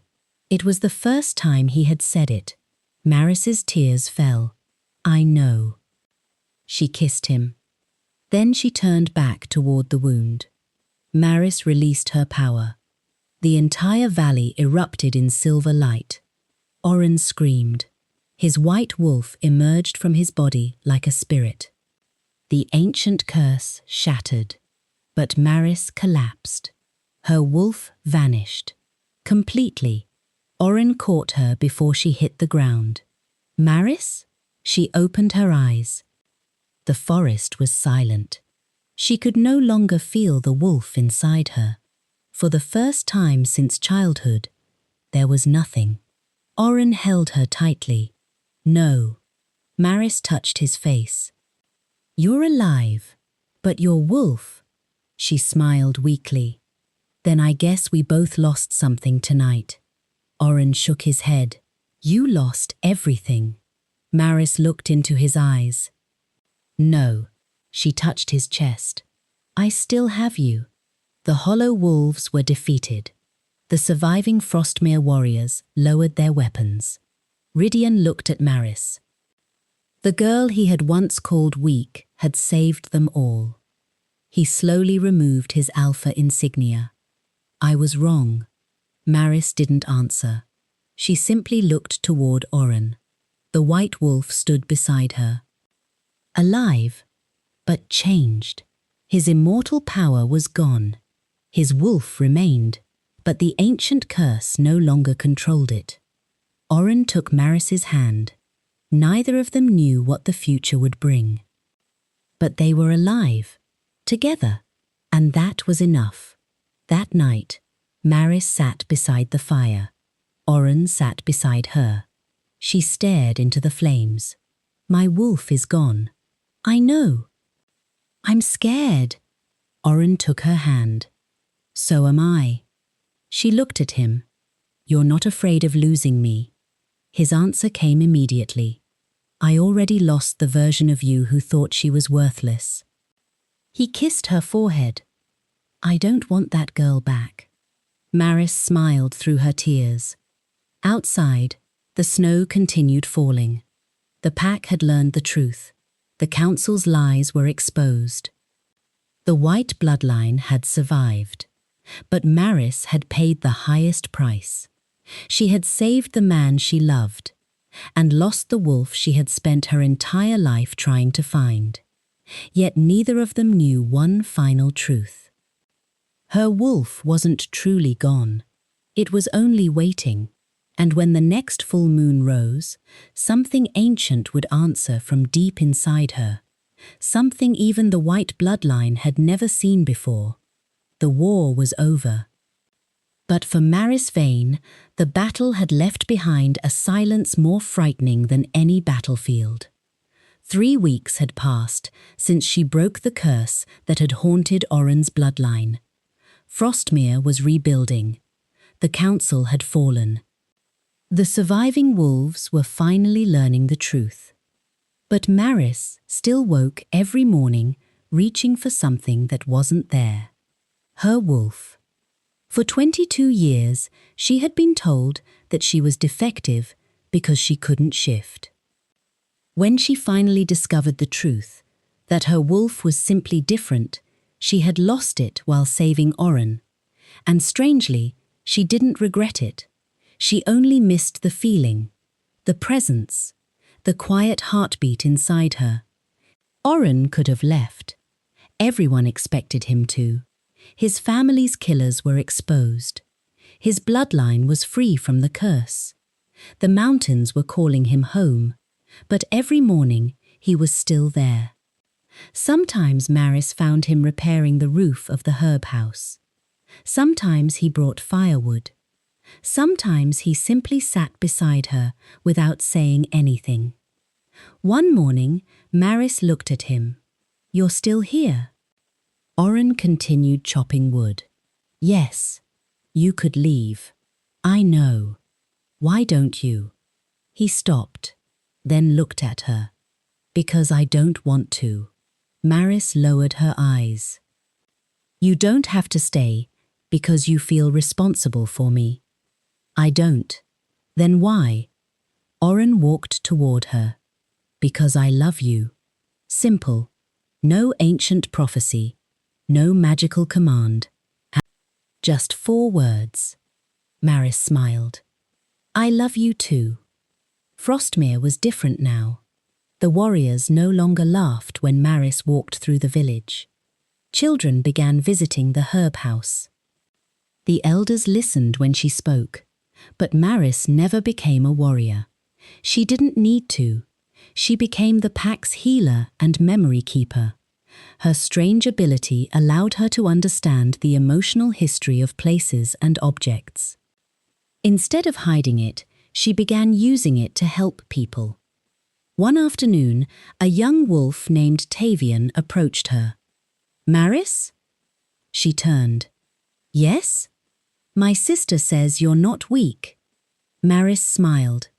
It was the first time he had said it. Maris's tears fell. I know. She kissed him. Then she turned back toward the wound. Maris released her power. The entire valley erupted in silver light. Orren screamed. His white wolf emerged from his body like a spirit. The ancient curse shattered, but Maris collapsed. Her wolf vanished. Completely. Orren caught her before she hit the ground. Maris? She opened her eyes. The forest was silent. She could no longer feel the wolf inside her. For the first time since childhood, there was nothing. Orren held her tightly. No. Maris touched his face. You're alive, but your wolf. She smiled weakly. Then I guess we both lost something tonight. Orren shook his head. You lost everything. Maris looked into his eyes. No. She touched his chest. I still have you. The hollow wolves were defeated. The surviving Frostmere warriors lowered their weapons. Rydian looked at Maris. The girl he had once called weak had saved them all. He slowly removed his alpha insignia. I was wrong. Maris didn't answer. She simply looked toward Orren. The white wolf stood beside her. Alive, but changed. His immortal power was gone. His wolf remained, but the ancient curse no longer controlled it. Orren took Maris's hand. Neither of them knew what the future would bring. But they were alive, together, and that was enough. That night, Maris sat beside the fire. Orren sat beside her. She stared into the flames. "My wolf is gone." "I know." "I'm scared." Orren took her hand. "So am I." She looked at him. "You're not afraid of losing me." His answer came immediately. "I already lost the version of you who thought she was worthless." He kissed her forehead. "I don't want that girl back." Maris smiled through her tears. Outside, the snow continued falling. The pack had learned the truth. The council's lies were exposed. The white bloodline had survived, but Maris had paid the highest price. She had saved the man she loved, and lost the wolf she had spent her entire life trying to find. Yet neither of them knew one final truth. Her wolf wasn't truly gone. It was only waiting, and when the next full moon rose, something ancient would answer from deep inside her, something even the white bloodline had never seen before. The war was over. But for Maris Veyne, the battle had left behind a silence more frightening than any battlefield. 3 weeks had passed since she broke the curse that had haunted Orren's bloodline. Frostmere was rebuilding. The council had fallen. The surviving wolves were finally learning the truth. But Maris still woke every morning reaching for something that wasn't there. Her wolf. For 22 years, she had been told that she was defective because she couldn't shift. When she finally discovered the truth, that her wolf was simply different, she had lost it while saving Orren. And strangely, she didn't regret it. She only missed the feeling, the presence, the quiet heartbeat inside her. Orren could have left. Everyone expected him to. His family's killers were exposed. His bloodline was free from the curse. The mountains were calling him home, but every morning he was still there. Sometimes Maris found him repairing the roof of the herb house. Sometimes he brought firewood. Sometimes he simply sat beside her without saying anything. One morning, Maris looked at him. "You're still here?" Orren continued chopping wood. "Yes, you could leave. I know. Why don't you?" He stopped, then looked at her. "Because I don't want to." Maris lowered her eyes. "You don't have to stay because you feel responsible for me." "I don't." "Then why?" Orren walked toward her. "Because I love you." Simple. No ancient prophecy. No magical command. Just 4 words. Maris smiled. "I love you too." Frostmere was different now. The warriors no longer laughed when Maris walked through the village. Children began visiting the herb house. The elders listened when she spoke, but Maris never became a warrior. She didn't need to. She became the pack's healer and memory keeper. Her strange ability allowed her to understand the emotional history of places and objects. Instead of hiding it, she began using it to help people. One afternoon, a young wolf named Tavian approached her. "Maris?" She turned. "Yes?" "My sister says you're not weak." Maris smiled.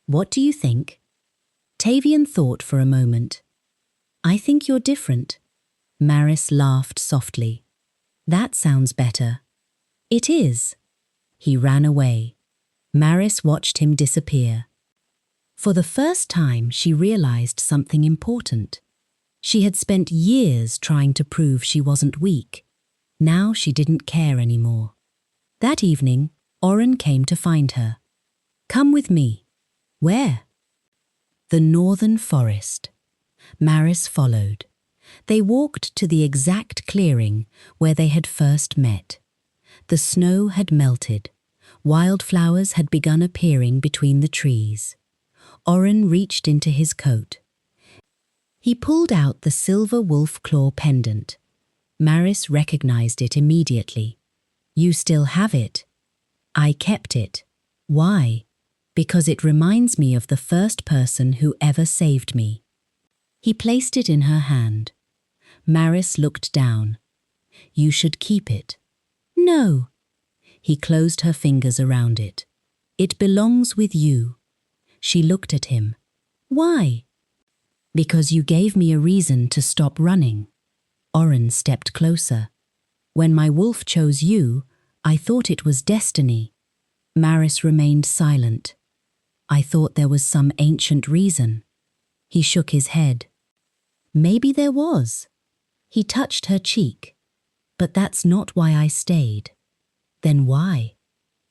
"What do you think?" Tavian thought for a moment. "I think you're different." Maris laughed softly. "That sounds better." "It is." He ran away. Maris watched him disappear. For the first time, she realized something important. She had spent years trying to prove she wasn't weak. Now she didn't care anymore. That evening, Orren came to find her. "Come with me." "Where?" "The northern forest." Maris followed. They walked to the exact clearing where they had first met. The snow had melted. Wildflowers had begun appearing between the trees. Orren reached into his coat. He pulled out the silver wolf claw pendant. Maris recognized it immediately. "You still have it." "I kept it." "Why?" "Because it reminds me of the first person who ever saved me." He placed it in her hand. Maris looked down. "You should keep it." "No." He closed her fingers around it. "It belongs with you." She looked at him. "Why?" "Because you gave me a reason to stop running." Orren stepped closer. "When my wolf chose you, I thought it was destiny." Maris remained silent. "I thought there was some ancient reason." He shook his head. "Maybe there was." He touched her cheek. "But that's not why I stayed." "Then why?"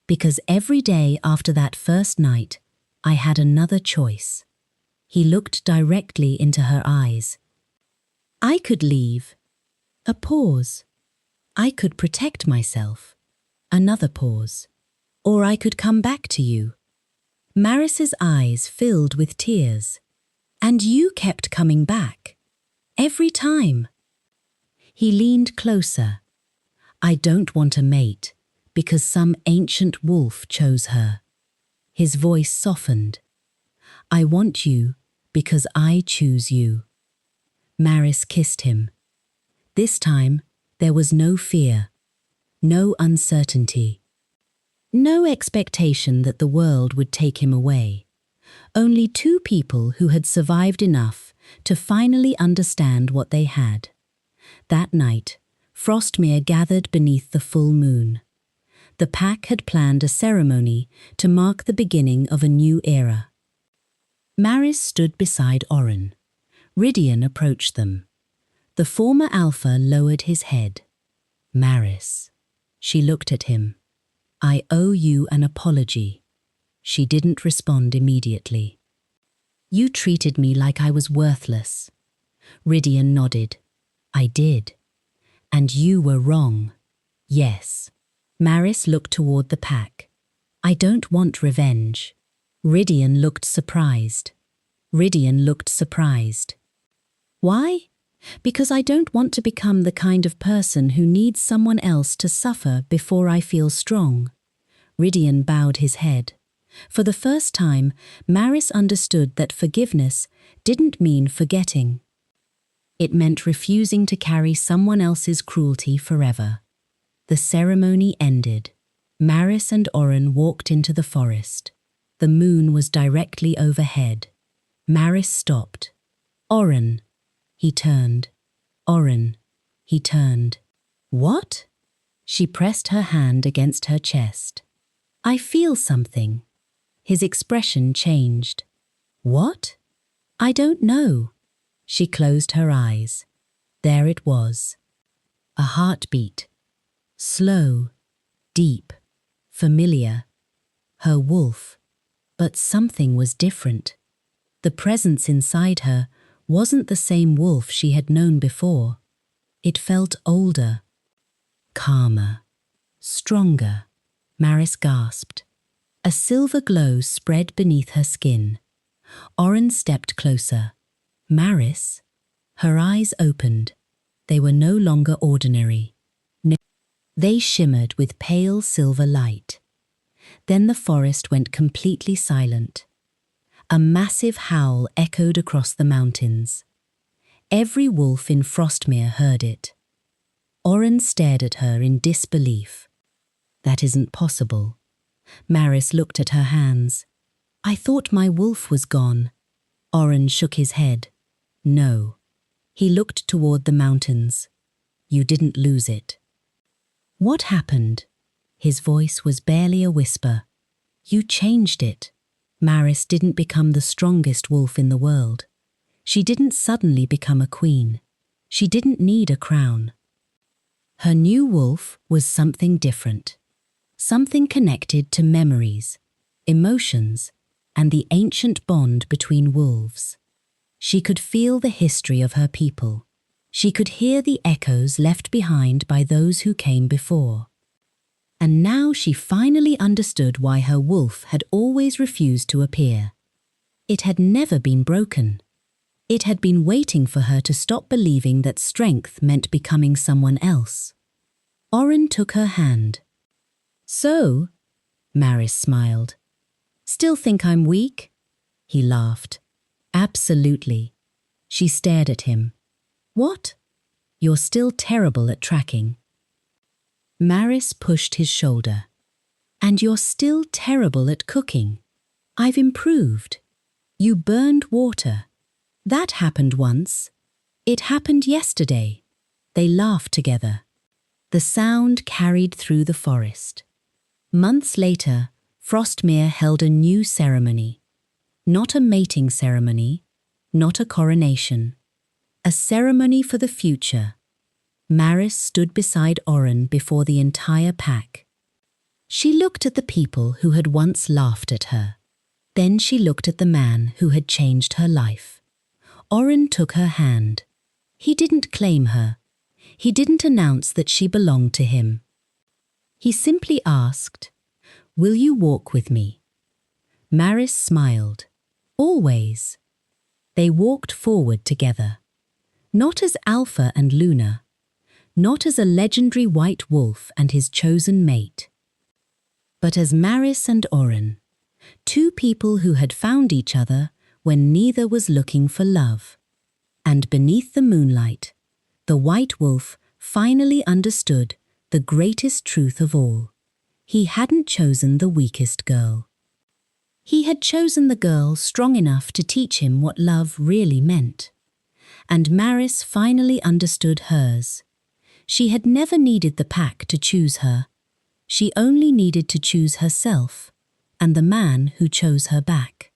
"Because every day after that first night, I had another choice." He looked directly into her eyes. "I could leave." A pause. "I could protect myself." Another pause. "Or I could come back to you." Maris's eyes filled with tears. "And you kept coming back. Every time." He leaned closer. "I don't want a mate, because some ancient wolf chose her." His voice softened. "I want you because I choose you." Maris kissed him. This time, there was no fear, no uncertainty, no expectation that the world would take him away. Only two people who had survived enough to finally understand what they had. That night, Frostmere gathered beneath the full moon. The pack had planned a ceremony to mark the beginning of a new era. Maris stood beside Orren. Ridian approached them. The former alpha lowered his head. "Maris." She looked at him. "I owe you an apology." She didn't respond immediately. "You treated me like I was worthless." Ridian nodded. "I did." "And you were wrong." "Yes." Maris looked toward the pack. "I don't want revenge." Ridian looked surprised. "Why?" "Because I don't want to become the kind of person who needs someone else to suffer before I feel strong." Ridian bowed his head. For the first time, Maris understood that forgiveness didn't mean forgetting. It meant refusing to carry someone else's cruelty forever. The ceremony ended. Maris and Orren walked into the forest. The moon was directly overhead. Maris stopped. "Orren." He turned. "Orren." He turned. "What?" She pressed her hand against her chest. "I feel something." His expression changed. "What?" "I don't know." She closed her eyes. There it was. A heartbeat. Slow, deep, familiar. Her wolf. But something was different. The presence inside her wasn't the same wolf she had known before. It felt older, calmer, stronger. Maris gasped. A silver glow spread beneath her skin. Orren stepped closer. "Maris?" Her eyes opened. They were no longer ordinary. They shimmered with pale silver light. Then the forest went completely silent. A massive howl echoed across the mountains. Every wolf in Frostmere heard it. Orren stared at her in disbelief. "That isn't possible." Maris looked at her hands. "I thought my wolf was gone." Orren shook his head. "No." He looked toward the mountains. "You didn't lose it." "What happened?" His voice was barely a whisper. "You changed it." Maris didn't become the strongest wolf in the world. She didn't suddenly become a queen. She didn't need a crown. Her new wolf was something different. Something connected to memories, emotions, and the ancient bond between wolves. She could feel the history of her people, She could hear the echoes left behind by those who came before. And now she finally understood why her wolf had always refused to appear. It had never been broken. It had been waiting for her to stop believing that strength meant becoming someone else. Orren took her hand. "So," Maris smiled. "Still think I'm weak?" He laughed. "Absolutely." She stared at him. "What? You're still terrible at tracking." Maris pushed his shoulder. "And you're still terrible at cooking. I've improved. You burned water. That happened once. It happened yesterday." They laughed together. The sound carried through the forest. Months later, Frostmere held a new ceremony. Not a mating ceremony, not a coronation. A ceremony for the future. Maris stood beside Orren before the entire pack. She looked at the people who had once laughed at her. Then she looked at the man who had changed her life. Orren took her hand. He didn't claim her. He didn't announce that she belonged to him. He simply asked, "Will you walk with me?" Maris smiled. "Always." They walked forward together. Not as Alpha and Luna. Not as a legendary white wolf and his chosen mate. But as Maris and Orren. Two people who had found each other when neither was looking for love. And beneath the moonlight, the white wolf finally understood the greatest truth of all. He hadn't chosen the weakest girl. He had chosen the girl strong enough to teach him what love really meant. And Maris finally understood hers. She had never needed the pack to choose her. She only needed to choose herself and the man who chose her back.